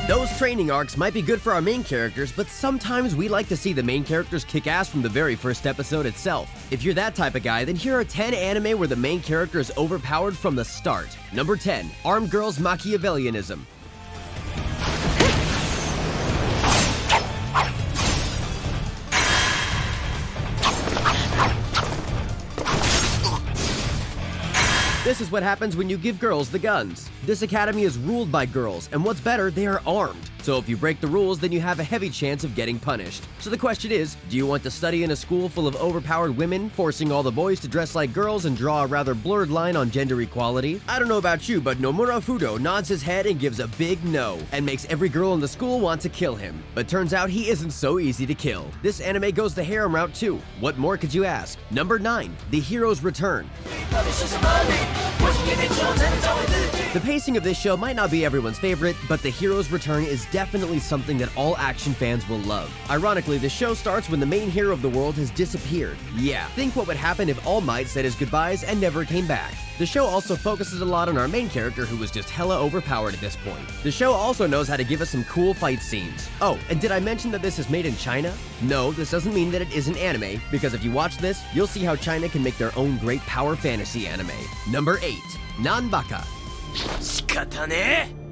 Those training arcs might be good for our main characters, but sometimes we like to see the main characters kick ass from the very first episode itself. If you're that type of guy, then here are 10 anime where the main character is overpowered from the start. Number 10, Armed Girls Machiavellianism. This is what happens when you give girls the guns. This academy is ruled by girls, and what's better, they are armed. So if you break the rules, then you have a heavy chance of getting punished. So the question is, do you want to study in a school full of overpowered women, forcing all the boys to dress like girls and draw a rather blurred line on gender equality? I don't know about you, but Nomura Fudo nods his head and gives a big no, and makes every girl in the school want to kill him. But turns out he isn't so easy to kill. This anime goes the harem route too. What more could you ask? Number 9, The Hero's Return. The pacing of this show might not be everyone's favorite, but The Hero's Return is definitely something that all action fans will love. Ironically, the show starts when the main hero of the world has disappeared. Yeah, think what would happen if All Might said his goodbyes and never came back. The show also focuses a lot on our main character who was just hella overpowered at this point. The show also knows how to give us some cool fight scenes. Oh, and did I mention that this is made in China? No, this doesn't mean that it isn't anime, because if you watch this, you'll see how China can make their own great power fantasy anime. Number 8, NANBAKA. 仕方ねえ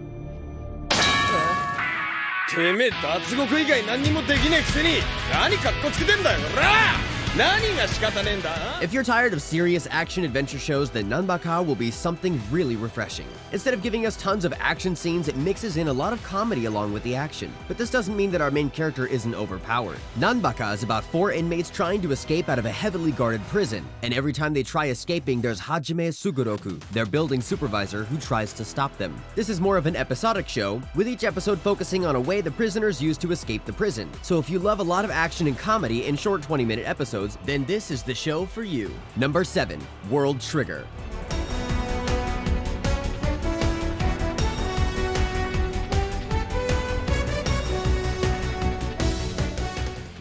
てめえ脱獄以外何にもできねえくせに何カッコつけてんだよおら If you're tired of serious action-adventure shows, then NANBAKA will be something really refreshing. Instead of giving us tons of action scenes, it mixes in a lot of comedy along with the action. But this doesn't mean that our main character isn't overpowered. NANBAKA is about 4 inmates trying to escape out of a heavily guarded prison, and every time they try escaping, there's Hajime Sugoroku, their building supervisor, who tries to stop them. This is more of an episodic show, with each episode focusing on a way the prisoners use to escape the prison. So if you love a lot of action and comedy in short 20-minute episodes, then this is the show for you. Number 7, World Trigger.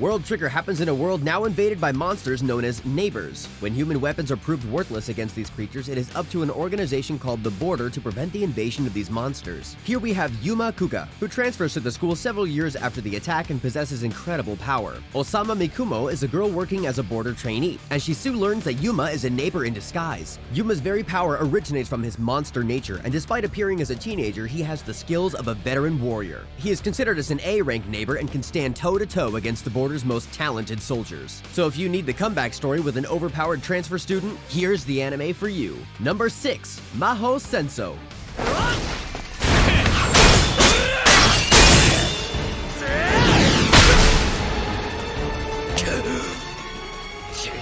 World Trigger happens in a world now invaded by monsters known as neighbors. When human weapons are proved worthless against these creatures, it is up to an organization called the Border to prevent the invasion of these monsters. Here we have Yuma Kuga, who transfers to the school several years after the attack and possesses incredible power. Osama Mikumo is a girl working as a border trainee, and she soon learns that Yuma is a neighbor in disguise. Yuma's very power originates from his monster nature, and despite appearing as a teenager, he has the skills of a veteran warrior. He is considered as an A-rank neighbor and can stand toe-to-toe against the Border's most talented soldiers. So if you need the comeback story with an overpowered transfer student, here's the anime for you. Number 6, MAHOU SENSOU.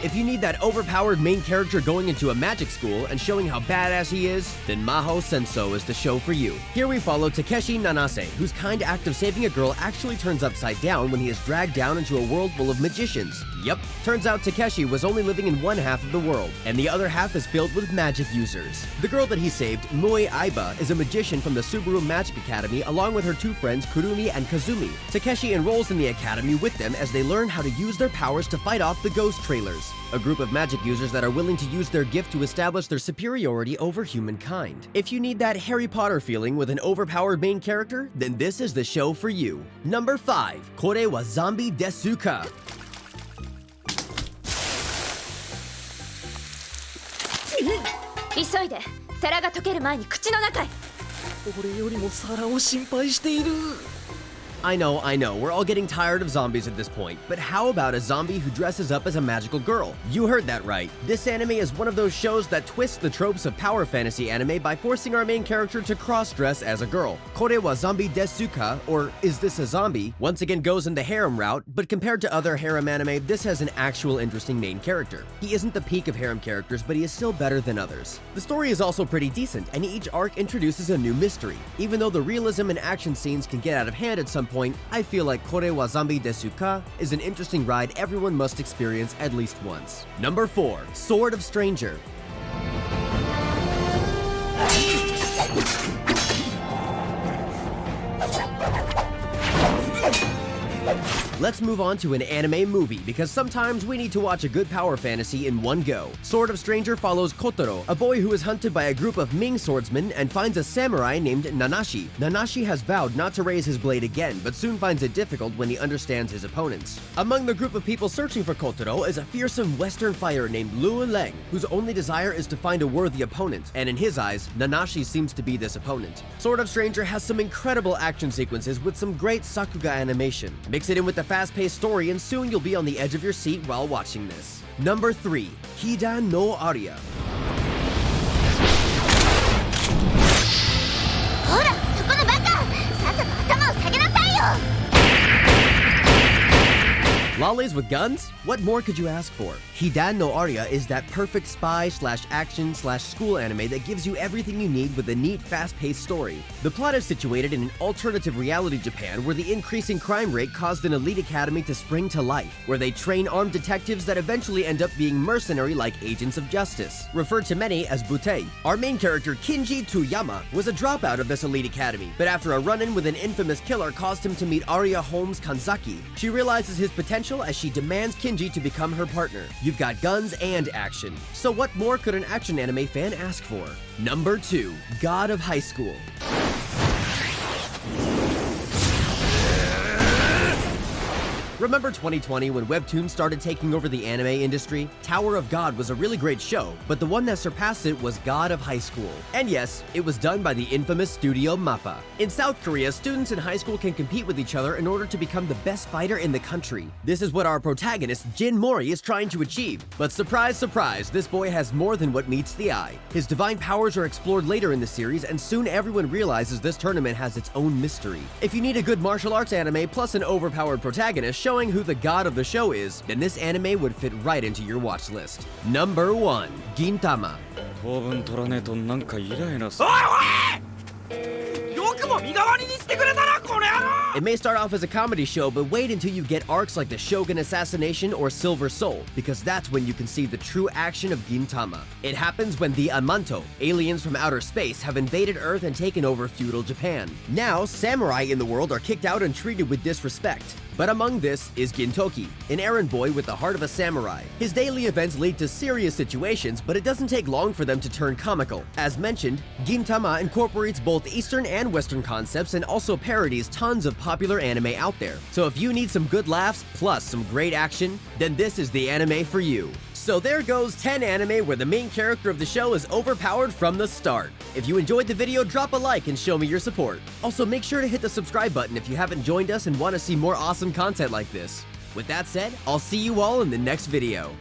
If you need that overpowered main character going into a magic school and showing how badass he is, then MAHOU SENSOU is the show for you. Here we follow Takeshi Nanase, whose kind act of saving a girl actually turns upside down when he is dragged down into a world full of magicians. Yep, turns out Takeshi was only living in one half of the world, and the other half is filled with magic users. The girl that he saved, Mui Aiba, is a magician from the Subaru Magic Academy along with her 2 friends Kurumi and Kazumi. Takeshi enrolls in the academy with them as they learn how to use their powers to fight off the ghost trailers, a group of magic users that are willing to use their gift to establish their superiority over humankind. If you need that Harry Potter feeling with an overpowered main character, then this is the show for you. Number 5, Kore wa Zombie Desu ka? 急いで皿が溶ける前に口の中へ。俺よりも皿を心配している。 I know, we're all getting tired of zombies at this point, but how about a zombie who dresses up as a magical girl? You heard that right. This anime is one of those shows that twists the tropes of power fantasy anime by forcing our main character to cross-dress as a girl. Kore wa Zombie Desu ka, or Is This a Zombie, once again goes in the harem route, but compared to other harem anime, this has an actual interesting main character. He isn't the peak of harem characters, but he is still better than others. The story is also pretty decent, and each arc introduces a new mystery. Even though the realism and action scenes can get out of hand at some point, I feel like Kore wa Zombie Desu ka is an interesting ride everyone must experience at least once. Number 4, Sword of Stranger. Let's move on to an anime movie, because sometimes we need to watch a good power fantasy in one go. Sword of Stranger follows Kotaro, a boy who is hunted by a group of Ming swordsmen and finds a samurai named Nanashi. Nanashi has vowed not to raise his blade again, but soon finds it difficult when he understands his opponents. Among the group of people searching for Kotaro is a fearsome Western fighter named Lu Leng, whose only desire is to find a worthy opponent, and in his eyes, Nanashi seems to be this opponent. Sword of Stranger has some incredible action sequences with some great Sakuga animation. Mix it in with the fast-paced story and soon you'll be on the edge of your seat while watching this. Number 3. HIDAN no ARIA. ほらそこのバカさっさと頭を下げなさいよ Lollies with guns? What more could you ask for? HIDAN no ARIA is that perfect spy/action/school anime that gives you everything you need with a neat, fast-paced story. The plot is situated in an alternative reality Japan where the increasing crime rate caused an elite academy to spring to life, where they train armed detectives that eventually end up being mercenary-like agents of justice, referred to many as butei. Our main character, Kinji Toyama, was a dropout of this elite academy, but after a run-in with an infamous killer caused him to meet Aria Holmes Kanzaki. She realizes his potential as she demands Kinji to become her partner. You've got guns and action. So what more could an action anime fan ask for? Number 2. God of High School. Remember 2020 when webtoons started taking over the anime industry? Tower of God was a really great show, but the one that surpassed it was God of High School. And yes, it was done by the infamous studio MAPPA. In South Korea, students in high school can compete with each other in order to become the best fighter in the country. This is what our protagonist, Jin Mori, is trying to achieve. But surprise, surprise, this boy has more than what meets the eye. His divine powers are explored later in the series, and soon everyone realizes this tournament has its own mystery. If you need a good martial arts anime plus an overpowered protagonist showing who the god of the show is, then this anime would fit right into your watch list. Number 1. GINTAMA. 当分取らねえとなんかイライラする It may start off as a comedy show, but wait until you get arcs like the Shogun Assassination or Silver Soul, because that's when you can see the true action of Gintama. It happens when the Amanto, aliens from outer space, have invaded Earth and taken over feudal Japan. Now, samurai in the world are kicked out and treated with disrespect. But among this is Gintoki, an errand boy with the heart of a samurai. His daily events lead to serious situations, but it doesn't take long for them to turn comical. As mentioned, Gintama incorporates both Eastern and Western concepts and also parodies tons of popular anime out there. So if you need some good laughs plus some great action, then this is the anime for you. So there goes 10 anime where the main character of the show is overpowered from the start. If you enjoyed the video, drop a like and show me your support. Also, make sure to hit the subscribe button if you haven't joined us and want to see more awesome content like this. With that said, I'll see you all in the next video.